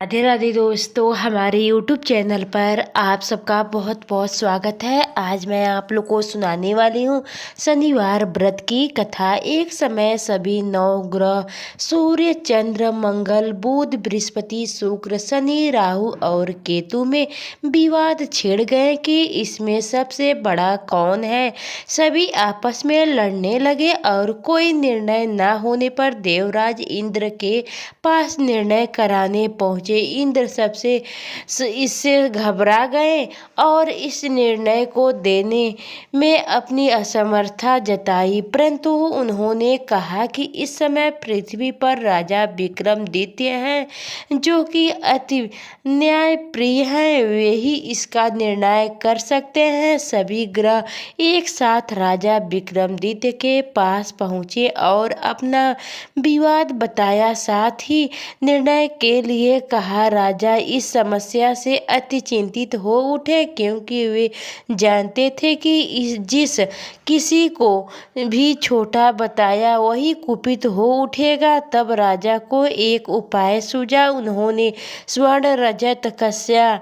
राधे राधे दोस्तों, हमारे YouTube channel पर आप सबका बहुत बहुत स्वागत है। आज मैं आप लोग को सुनाने वाली हूँ शनिवार व्रत की कथा। एक समय सभी 9 ग्रह सूर्य, चंद्र, मंगल, बुध, बृहस्पति, शुक्र, शनि, राहु और केतु में विवाद छिड़ गए कि इसमें सबसे बड़ा कौन है। सभी आपस में लड़ने लगे और कोई निर्णय न होने पर देवराज इंद्र के पास निर्णय कराने पहुंचे। इंद्र सबसे इससे घबरा गए और इस निर्णय को देने में अपनी असमर्थता जताई, परंतु उन्होंने कहा कि इस समय पृथ्वी पर राजा विक्रमादित्य हैं जो कि अति न्यायप्रिय हैं, वे ही इसका निर्णय कर सकते हैं। सभी ग्रह एक साथ राजा विक्रमादित्य के पास पहुंचे और अपना विवाद बताया, साथ ही निर्णय के लिए कहा। राजा इस समस्या से अति चिंतित हो उठे क्योंकि वे जानते थे कि जिस किसी को भी छोटा बताया वही कुपित हो उठेगा। तब राजा को एक उपाय सूझा। उन्होंने स्वर्ण, रजत, कस्या,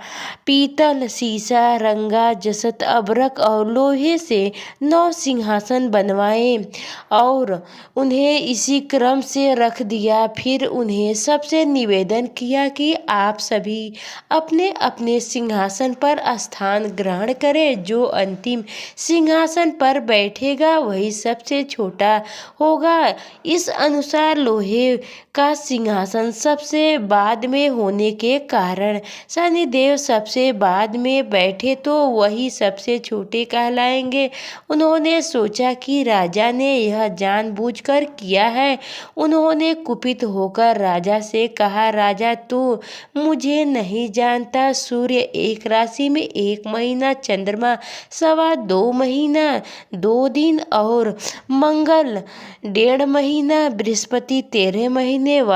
पीतल, सीसा, रंगा, जसत, अभ्रक और लोहे से 9 सिंहासन बनवाए और उन्हें इसी क्रम से रख दिया। फिर उन्हें सबसे निवेदन किया कि आप सभी अपने अपने सिंहासन पर स्थान ग्रहण करें। जो अंतिम सिंहासन पर बैठेगा वही सबसे छोटा होगा। इस अनुसार लोहे का सिंहासन सबसे बाद में होने के कारण शनिदेव सबसे बाद में बैठे तो वही सबसे छोटे कहलाएंगे। उन्होंने सोचा कि राजा ने यह जानबूझकर किया है। उन्होंने कुपित होकर राजा से कहा, राजा तू मुझे नहीं जानता। सूर्य एक राशि में 1 महीना, चंद्रमा 2.25 महीना 2 दिन और मंगल 1.5 महीना, बृहस्पति 13 महीने व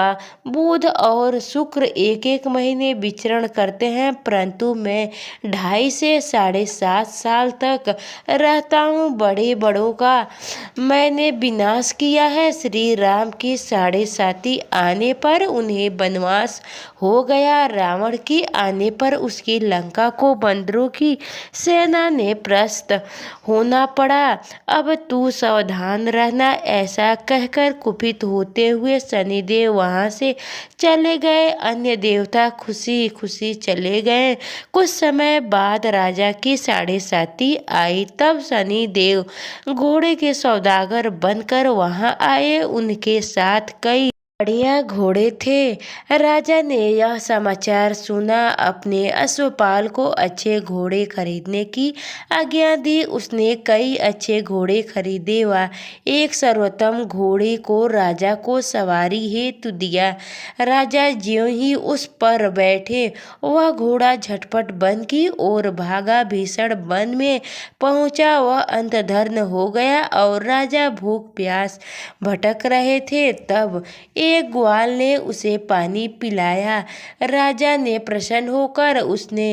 बुध और शुक्र 1-1 महीने विचरण करते हैं, परंतु मैं 2.5 से 7.5 साल तक रहता हूँ। बड़े बड़ों का मैंने विनाश किया है। श्री राम की 7.5 आने पर उन्हें वनवास हो गया। रावण की आने पर उसकी लंका को बंदरों की सेना ने परास्त होना पड़ा। अब तू सावधान रहना। ऐसा कहकर कुपित होते हुए शनिदेव वहां से चले गए। अन्य देवता खुशी खुशी चले गए। कुछ समय बाद राजा की 7.5 आई। तब शनिदेव घोड़े के सौदागर बनकर वहां आए। उनके साथ कई बढ़िया घोड़े थे। राजा ने यह समाचार सुना, अपने अश्वपाल को अच्छे घोड़े खरीदने की आज्ञा दी। उसने कई अच्छे घोड़े खरीदे व एक सर्वोत्तम घोड़े को राजा को सवारी हेतु दिया। राजा ज्यों ही उस पर बैठे वह घोड़ा झटपट वन की ओर भागा। भीषण वन में पहुंचा वह अंतर्धान हो गया और राजा भूख प्यास भटक रहे थे। तब एक ग्वाल ने उसे पानी पिलाया। राजा ने प्रसन्न होकर उसने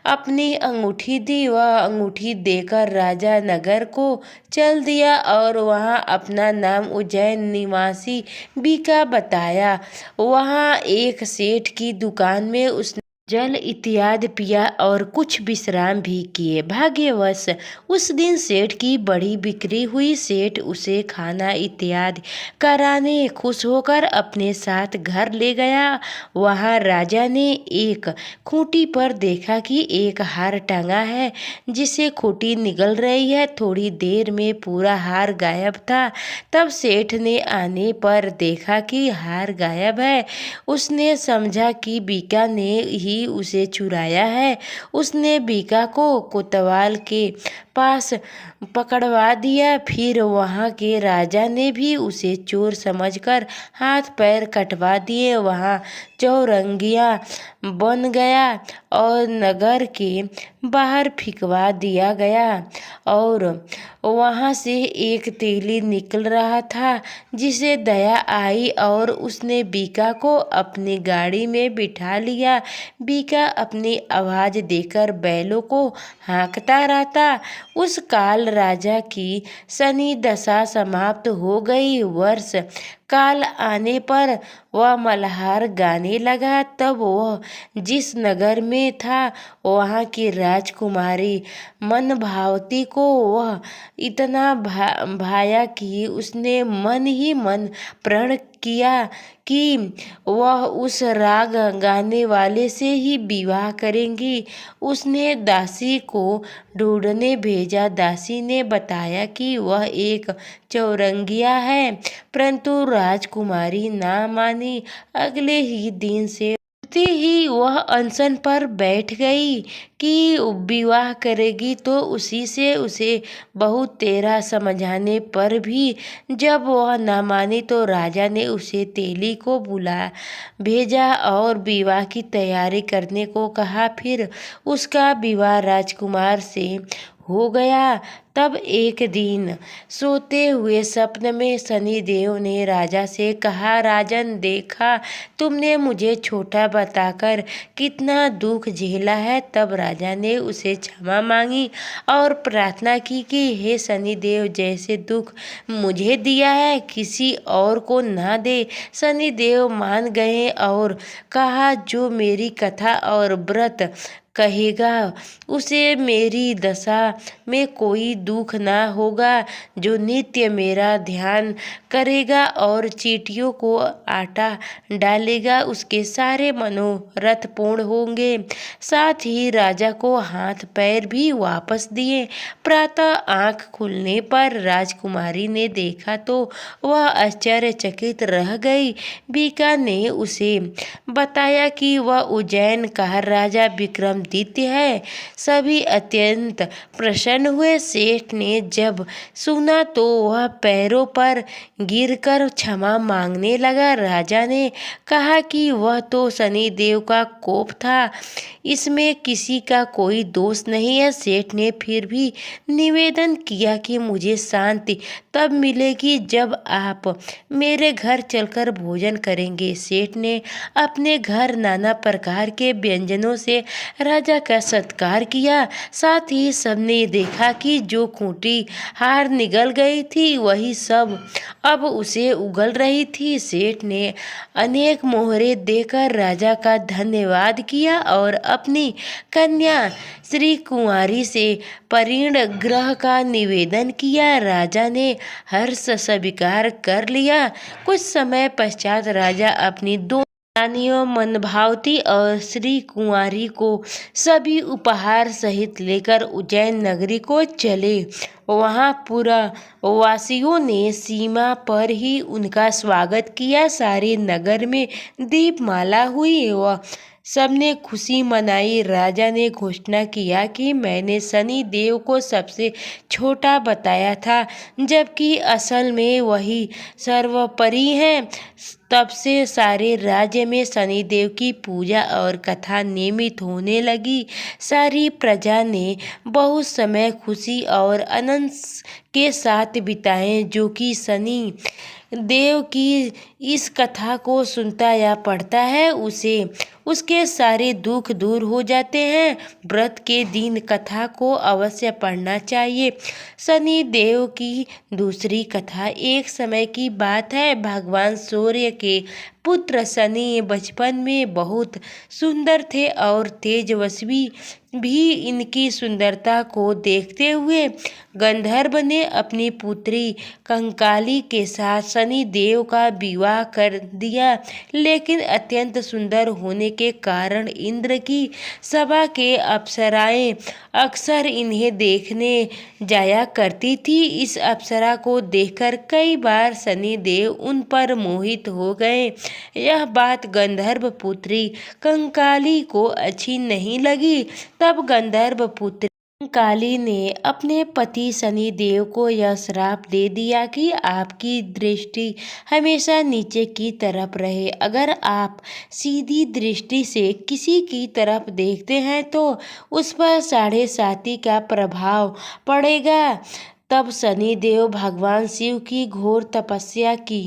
अपनी अंगूठी दी। वह अंगूठी देकर राजा नगर को चल दिया और वहां अपना नाम उज्जैन निवासी बीका बताया। वहां एक सेठ की दुकान में उसने जल इत्यादि पिया और कुछ विश्राम भी किए। भाग्यवश उस दिन सेठ की बड़ी बिक्री हुई। सेठ उसे खाना इत्यादि कराने खुश होकर अपने साथ घर ले गया। वहां राजा ने एक खूंटी पर देखा कि एक हार टंगा है जिसे खूंटी निगल रही है। थोड़ी देर में पूरा हार गायब था। तब सेठ ने आने पर देखा कि हार गायब है। उसने समझा कि बीका ने ही उसे चुराया है। उसने बीका को कोतवाल के पास पकड़वा दिया। फिर वहां के राजा ने भी उसे चोर समझकर हाथ पैर कटवा दिए। वहां चौरंगिया बन गया और नगर के बाहर फिकवा दिया गया और वहां से एक तेली निकल रहा था जिसे दया आई और उसने बीका को अपनी गाड़ी में बिठा लिया। बीका अपनी आवाज देकर बैलों को हाँकता रहता। उस काल राजा की शनि दशा समाप्त हो गई। वर्ष काल आने पर वह मल्हार गाने लगा। तब वह जिस नगर में था वहाँ की राजकुमारी मनभावती को वह इतना भाया कि उसने मन ही मन प्रण किया कि वह उस राग गाने वाले से ही विवाह करेंगी। उसने दासी को ढूंढने भेजा। दासी ने बताया कि वह एक चौरंगिया है, परंतु राजकुमारी ना मानी। अगले ही दिन से ही वह अनशन पर बैठ गई कि विवाह करेगी तो उसी से उसे बहुत तेरा समझाने पर भी जब वह ना मानी तो राजा ने उसे तेली को बुला भेजा और विवाह की तैयारी करने को कहा। फिर उसका विवाह राजकुमार से हो गया। तब एक दिन सोते हुए सपन में शनिदेव ने राजा से कहा, राजन देखा तुमने मुझे छोटा बताकर कितना दुख झेला है। तब राजा ने उसे क्षमा मांगी और प्रार्थना की कि हे शनिदेव, जैसे दुख मुझे दिया है किसी और को ना दे। शनिदेव मान गए और कहा, जो मेरी कथा और व्रत कहेगा उसे मेरी दशा में कोई दुख ना होगा। जो नित्य मेरा ध्यान करेगा और चींटियों को आटा डालेगा उसके सारे मनोरथ पूर्ण होंगे। साथ ही राजा को हाथ पैर भी वापस दिए। प्रातः आंख खुलने पर राजकुमारी ने देखा तो वह आश्चर्यचकित रह गई। बीका ने उसे बताया कि वह उज्जैन का राजा विक्रमादित्य है। सभी अत्यंत प्रसन्न हुए। सेठ ने जब सुना तो वह पैरों पर गिरकर क्षमा मांगने लगा। राजा ने कहा कि वह तो शनिदेव का कोप था, इसमें किसी का कोई दोष नहीं है। सेठ ने फिर भी निवेदन किया कि मुझे शांति तब मिलेगी जब आप मेरे घर चलकर भोजन करेंगे। सेठ ने अपने घर नाना प्रकार के व्यंजनों से राजा का सत्कार किया। साथ ही सबने देखा कि जो खूंटी हार निगल गई थी वही सब अब उसे उगल रही थी। सेठ ने अनेक मोहरे देकर राजा का धन्यवाद किया और अपनी कन्या श्री कुंवारी से परिणय का निवेदन किया। राजा ने हर्ष स्वीकार कर लिया। कुछ समय पश्चात राजा अपनी दो रानियों मनभावती और श्री कुंवारी को सभी उपहार सहित लेकर उज्जैन नगरी को चले। वहाँ पूरा वासियों ने सीमा पर ही उनका स्वागत किया। सारे नगर में दीपमाला हुई व सबने खुशी मनाई। राजा ने घोषणा किया कि मैंने शनि देव को सबसे छोटा बताया था, जबकि असल में वही सर्वोपरि हैं। तब से सारे राज्य में शनिदेव की पूजा और कथा नियमित होने लगी। सारी प्रजा ने बहुत समय खुशी और आनंद के साथ बिताए। जो कि शनि देव की इस कथा को सुनता या पढ़ता है उसे उसके सारे दुख दूर हो जाते हैं। व्रत के दिन कथा को अवश्य पढ़ना चाहिए। शनि देव की दूसरी कथा। एक समय की बात है, भगवान सूर्य के पुत्र शनि बचपन में बहुत सुंदर थे और तेजस्वी भी। इनकी सुंदरता को देखते हुए गंधर्व ने अपनी पुत्री कंकाली के साथ शनि देव का विवाह कर दिया। लेकिन अत्यंत सुंदर होने के कारण इंद्र की सभा के अप्सराएं अक्सर इन्हें देखने जाया करती थी। इस अप्सरा को देखकर कई बार शनि देव उन पर मोहित हो गए। यह बात गंधर्व पुत्री कंकाली को अच्छी नहीं लगी। तब गंधर्व पुत्री काली ने अपने पति शनि देव को यह श्राप दे दिया कि आपकी दृष्टि हमेशा नीचे की तरफ रहे। अगर आप सीधी दृष्टि से किसी की तरफ देखते हैं तो उस पर 7.5 का प्रभाव पड़ेगा। तब शनि देव भगवान शिव की घोर तपस्या की।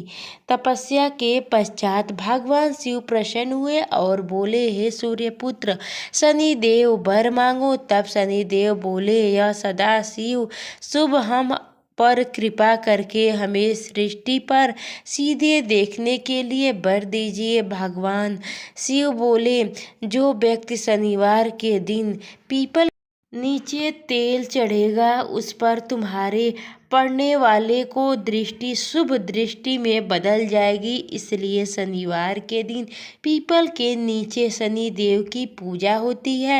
तपस्या के पश्चात भगवान शिव प्रसन्न हुए और बोले, हे सूर्यपुत्र शनि देव वर मांगो। तब शनि देव बोले, यह सदा शिव शुभ हम पर कृपा करके हमें सृष्टि पर सीधे देखने के लिए वर दीजिए। भगवान शिव बोले, जो व्यक्ति शनिवार के दिन पीपल नीचे तेल चढ़ेगा उस पर तुम्हारे पड़ने वाले को दृष्टि शुभ दृष्टि में बदल जाएगी। इसलिए शनिवार के दिन पीपल के नीचे शनि देव की पूजा होती है।